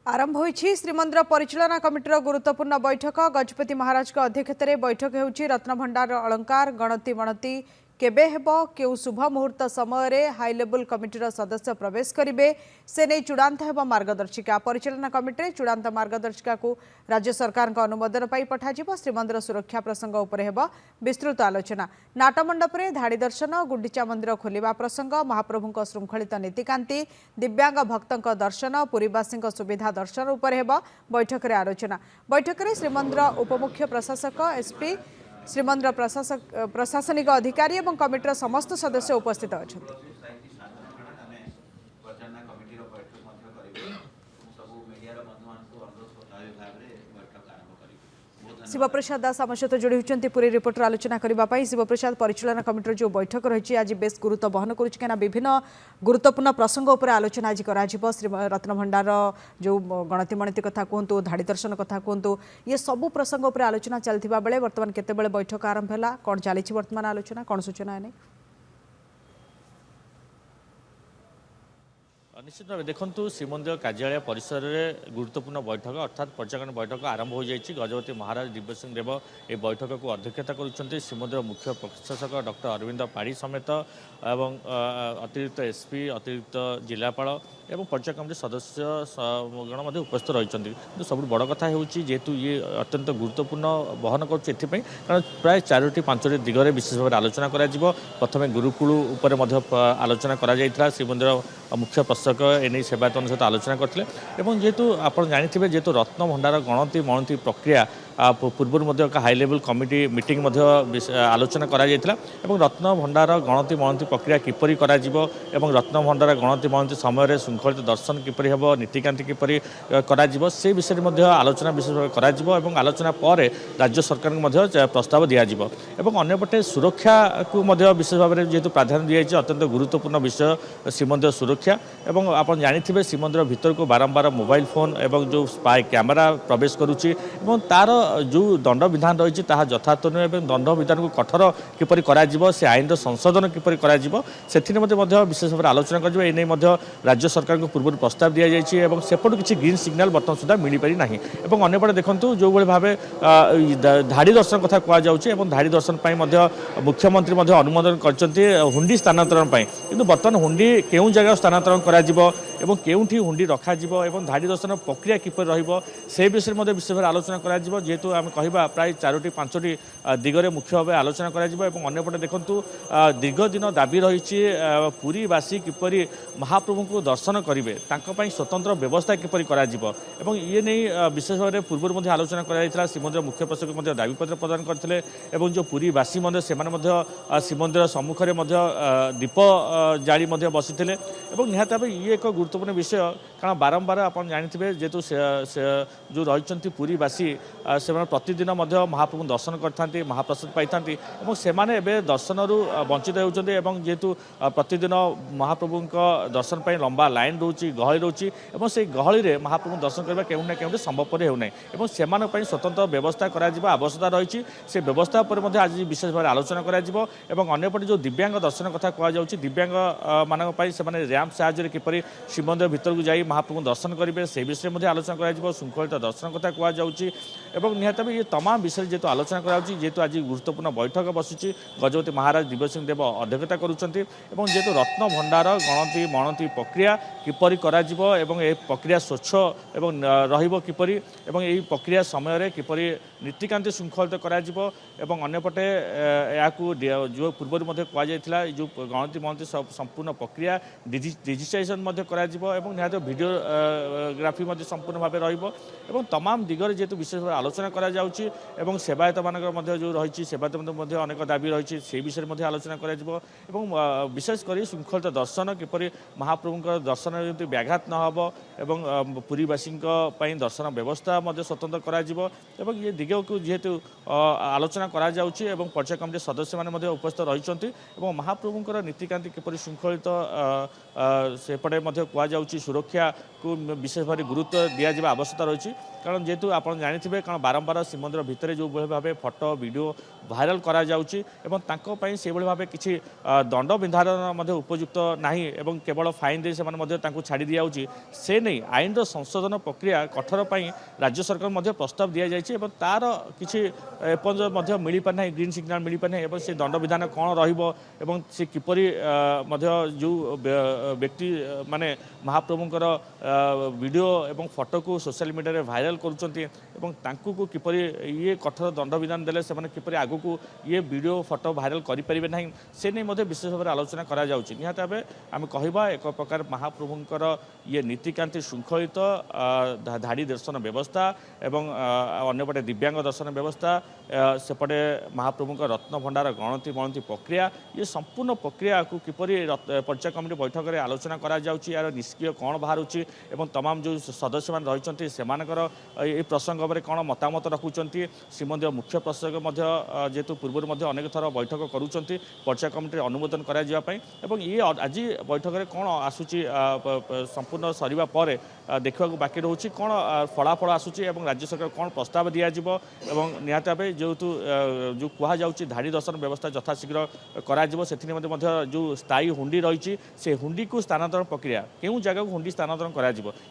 आरंभ होईछि श्रीमंदिर परिचालना कमिटीर गुरुत्वपूर्ण बैठक। गजपति महाराज अध्यक्षतार बैठक होउछि। रत्नभंडार अलंकार गणति मणति केबे हेबो केउ शुभ मुहूर्त समय रे हाई लेवल कमिटीर सदस्य प्रवेश करिवे से नै चूड़ांत हेबो मार्गदर्शिका। परिचालना कमिटी चूड़ांत मार्गदर्शिका को राज्य सरकार अनुमोदन पाई पठाजिबो। श्रीमंदिर सुरक्षा प्रसंग उपरे हेबो विस्तृत आलोचना। नाटमंडप रे धाड़ी दर्शन गुंडीचा मंदिर खोलिबा प्रसंग महाप्रभुक श्रृंखलित नीतिकांति दिव्यांग भक्तक दर्शन पुरीवासी सुविधा दर्शन उपरे हेबो बैठक रे आलोचना। बैठक रे श्रीमंदिर उपमुख्य प्रशासक एसपी श्रीमंदिर प्रशासनिक अधिकारी और कमिटीर समस्त सदस्य उपस्थित अच्छा। शिवप्रसाद दास आम सहित जोड़ी होती पूरी रिपोर्टर आलोचना करने। शिवप्रसाद परिचालना कमिटीर जो बैठक रही आज बेस गुरुत्व बहन करुना विभिन्न गुरुत्वपूर्ण प्रसंग उपर आलोचना आज कर रत्नभंडार जो गणति मणति कथा कहतु धाड़ी दर्शन कथा कहतु ये सबू प्रसंग उपर आलोचना चलती बेले बर्तमान केतेबेले बैठक आरंभ है कौन चली बर्तमान आलोचना कौन सूचना है? निश्चित भाव देखु श्रीमंदिर कार्यालय परिसर में गुरुत्वपूर्ण बैठक अर्थात पर्यटन बैठक आरंभ हो जाएगी। गजपति महाराज दिव्य सिंह देव ये बैठक को अध्यक्षता करुँच। श्रीमंदिर मुख्य प्रशासक डॉक्टर अरविंद पाढ़ी समेत एवं अतिरिक्त एसपी अतिरिक्त जिलापाल एवं पर्यटन कमिटी सदस्य गण उपस्थित रही। सब बड़ कथा जेहेतु ये अत्यंत गुरुत्वपूर्ण बहन कर कारण प्राय 4-5 दिगरे विशेष भाव आलोचना कर। प्रथम गुरुकुल उपर आलोचना कर श्रीमंदिर मुख्य प्रशासक एने सेवायत सहित आलोचना करते। जेहेतु आप जानी जेहेतु रत्नभंडार गणति मणति प्रक्रिया पूर्व हाई लेवल कमिटी मीटिंग आलोचना करा रत्नभंडार गणति मणति प्रक्रिया किपरि करा रत्नभंडार गणति मणति समय श्रृंखलित दर्शन किपरि हेबो नीतिकांति किपरि करा से विषय में आलोचना विशेष भाव करा। आलोचना पर राज्य सरकार को प्रस्ताव दि अंपटे सुरक्षा को विशेष भाव में जेहेतु प्राधान्य दी जाए अत्यंत गुरुत्वपूर्ण विषय श्रीमंदिर सुरक्षा। आप जानी श्रीमंदिर भीतर को बारंबार मोबाइल फोन एवं जो स्पाई कैमेरा प्रवेश करुच्ची तार जो दंड विधान रही है यथार्थ नुहे दंड विधान को कठोर किपरि करा से आईन संशोधन किपरि करा विशेष भाव में आलोचना कर राज्य सरकार को पूर्व प्रस्ताव दि जाए सेपटू किसी ग्रीन सिग्नाल बर्तमान सुधा मिल पारि ना। अंपटे देखूँ जो भाव धाड़ी दर्शन कथा कहुँ धाड़ी दर्शन मुख्यमंत्री अनुमोदन कर हुंडी स्थानांतरण कि बर्तमान हुंडी केउं जगह स्थानांतरण करा एवं केउंठी हुंडी रखा धाड़ी दर्शन प्रक्रिया किपर से विषय में विशेष भाव आलोचना करा जेहेतु आम कह प्राय 4-5 दिगरे मुख्य भाव आलोचना करपटे देखूँ दीर्घ दिन दाबी रही पुरीवासी किपरि महाप्रभु को दर्शन करेंगे स्वतंत्र व्यवस्था किपरि करा ये नहीं विशेष भाव में पूर्व आलोचना कर श्रीमंदिर मुख्य प्रशासक दाबीपत्र प्रदान करते जो पुरीवासी से श्रीमंदिर सम्मुखें दीप जाली बसी निहत भाव ये एक गुरुत्वपूर्ण विषय कारण बारंबार आप जानी जेहेतु जो रही पुरीवासी से प्रतिदिन महाप्रभु दर्शन करते महाप्रसाद पाई से दर्शन वंचित होती जेहेतु प्रतिदिन महाप्रभु दर्शन पर लंबा लाइन रोचे गहली रोचे से गहली में महाप्रभु दर्शन करने केउना केउना संभवपर होना से स्वतंत्र व्यवस्था करा आवश्यकता रही से व्यवस्था पर आज विशेष भाव आलोचना करपटे जो दिव्यांग दर्शन कथा कहुँ दिव्यांग मानी से रैंप साहाय्य किपरि श्रीमंदिर भीतर को जाई महाप्रभु दर्शन करेंगे से विषय में आलोचना कर श्रृंखलित दर्शन कथा कहुँ निहत ये तमाम विषय जेहेतु आलोचना जेहेतु आज गुरुत्वपूर्ण बैठक बसुची गजपति महाराज दिव्य सिंह देव अध्यक्षता करुँच जेहेतु रत्नभंडार गणति मणति प्रक्रिया किपरि करा प्रक्रिया स्वच्छ एवं रहिबो किपरि यही प्रक्रिया समय किपरि नीतिकांति श्रृंखलित करा अंपटे या जो पूर्व कहुला जो गणति मणति संपूर्ण प्रक्रिया डिजिटाइजेशन करा निहत भिडियोग्राफी संपूर्ण भाव रही तमाम दिगरे जेहेतु विशेष भाव आलोचना करा सेवायत मान जो रही सेवायत अनेक दाबी रही से विषय में आलोचना करा विशेषकर श्रृंखलित दर्शन किपरि महाप्रभु दर्शन व्याघात नहब पुरीवासी दर्शन व्यवस्था स्वतंत्र करा ये दिग को जेहेतु आलोचना करा पर्यटन कमिटी सदस्य मैंने उपस्थित रही महाप्रभुंर नीतिकांति किपरि श्रृंखलित सेपटे कहुँ सुरक्षा को विशेष भाव गुरुत्व दि आवश्यकता रही कारण जेहेतु आप जानी कारण बारंबार श्रीमंदिर भितर जो भाव फटो वीडियो भाइराल करा जाउची एवं तांको पई से भाव किसी दंड विधान उपयुक्त नहीं एवं केवल फाइन दे से छाड़ी दिया से नहीं आईन संशोधन प्रक्रिया कठोर पर राज्य सरकार प्रस्ताव दि जाइए तार किसी एपर्यंत मिल पार ना ग्रीन सिग्नाल मिल पार ना से दंड विधान कौन रही से किपरि जो व्यक्ति माने महाप्रभुंकर वीडियो एवं फोटो को सोशल मीडिया भाइराल करूँ किपरि ये कठोर दंड विधान देले से किपरि आगु को ये वीडियो फोटो भाइराल करें ना से नहीं विशेष भाव में आलोचना करा जाउची निहाती भावे आम कहवा एक प्रकार महाप्रभुंकर ये नीतिकांति श्रृंखलित धाड़ी दर्शन व्यवस्था एवं अन्यपटे दिव्यांग दर्शन व्यवस्था सेपटे महाप्रभुंकर रत्न भंडार गणति गणति प्रक्रिया ये संपूर्ण प्रक्रिया को किपरि पंचायत कमिटी बैठक में आलोचना करा जाउची यार निष्क्रिय कौन बाहरुची एवं तमाम जो सदस्य मान रहिचंती सेमानकर ए प्रसंग में कौन मतामत रखुचंती श्रीमंदिर मुख्य प्रशासक जेहेतु पूर्व अनेक थर बैठक करुचंती पंचायत कमिटी अनुमोदन करा जिया पई एवं ये आज बैठक में कौन आसूची संपूर्ण सरिबा परे देखा बाकी रोचे कौन फलाफल आसूची एवं राज्य सरकार कौन प्रस्ताव दिज्व एवं निहाती भाव जेहेतु जो कहुच्छी धाड़ी दर्शन व्यवस्था यथाशीघ्र करा जो स्थायी हुंडी रही से हुंडी को स्थानांतरण प्रक्रिया केउं जगह को हुंडी स्थानांतरण करा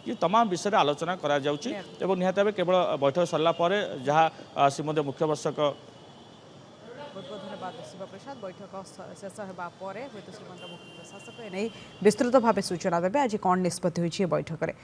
ये तमाम विषय आलोचना करा जाउची एवं निहाती भाव केवल बैठक सरला परे जहाँ श्रीमंदिर मुख्य प्रशासक बहुत बहुत धन्यवाद शिवप्रसाद बैठक शेष होगा श्रीमंदिर मुख्य प्रशासक एने विस्तृत भाव सूचना देते आज कौन निष्पत्ति बैठक में।